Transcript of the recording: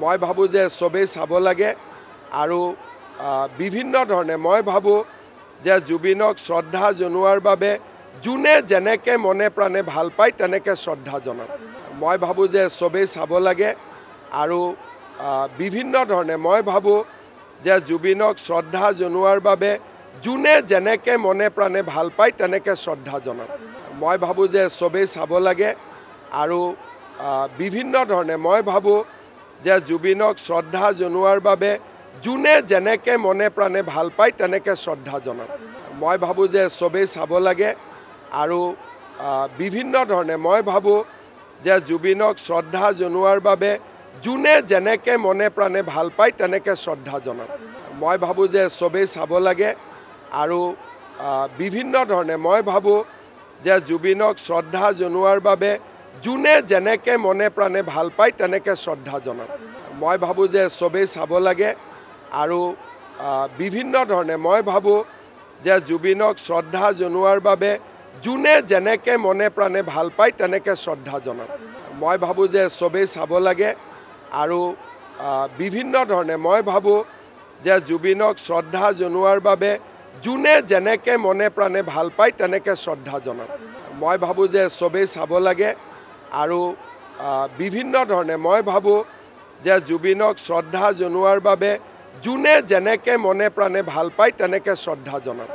মই ভাবোঁ যে চবেই চাব লাগে আৰু বিভিন্ন ধৰণে মই ভাবোঁ যে জুবিনক শ্ৰদ্ধা জনোৱাৰ বাবে যোনে যেনেকৈ মনে প্ৰাণে ভাল পায় তেনেকৈ শ্ৰদ্ধা জনাওক। মই ভাবোঁ যে চবেই চাব লাগে আৰু বিভিন্ন ধৰণে মই ভাবোঁ যে জুবিনক শ্ৰদ্ধা জনোৱাৰ বাবে যোনে যেনেকৈ মনে প্ৰাণে ভাল পায় তেনেকৈ শ্ৰদ্ধা জনাওক। মই ভাবোঁ যে চবেই চাব লাগে আৰু বিভিন্ন ধৰণে মই ভাবোঁ যে জুবিনক শ্ৰদ্ধা জনোৱাৰ বাবে যোনে যেনেকৈ মনে প্ৰাণে ভাল পায় তেনেকৈ শ্ৰদ্ধা জনাওক। মই ভাবোঁ যে চবেই চাব লাগে আৰু বিভিন্ন ধৰণে মই ভাবোঁ যে জুবিনক শ্ৰদ্ধা জনোৱাৰ বাবে যোনে যেনেকৈ মনে প্ৰাণে ভাল পায় তেনেকৈ শ্ৰদ্ধা জনাওক। মই ভাবোঁ যে চবেই চাব লাগে আৰু বিভিন্ন ধৰণে মই ভাবোঁ যে জুবিনক শ্ৰদ্ধা জনোৱাৰ বাবে যোনে যেনেকৈ মনে প্ৰাণে ভাল পায় তেনেকৈ শ্ৰদ্ধা জনাওক। মই ভাবোঁ যে চবেই চাব লাগে আৰু বিভিন্ন ধৰণে মই ভাবোঁ যে জুবিনক শ্ৰদ্ধা জনোৱাৰ বাবে যোনে যেনেকৈ মনে প্ৰাণে ভাল পায় তেনেকৈ শ্ৰদ্ধা জনাওক। মই ভাবোঁ যে চবেই চাব লাগে আৰু বিভিন্ন ধৰণে মই ভাবোঁ যে জুবিনক শ্ৰদ্ধা জনোৱাৰ বাবে যোনে যেনেকৈ মনে প্ৰাণে ভাল পায় তেনেকৈ শ্ৰদ্ধা জনাওক। মই ভাবোঁ যে চবেই চাব লাগে আৰু বিভিন্ন ধৰণে মই ভাবোঁ যে জুবিনক শ্ৰদ্ধা জনোৱাৰ বাবে যোনে যেনেকৈ মনে প্ৰাণে ভাল পায় তেনেকৈ শ্ৰদ্ধা জনাওক।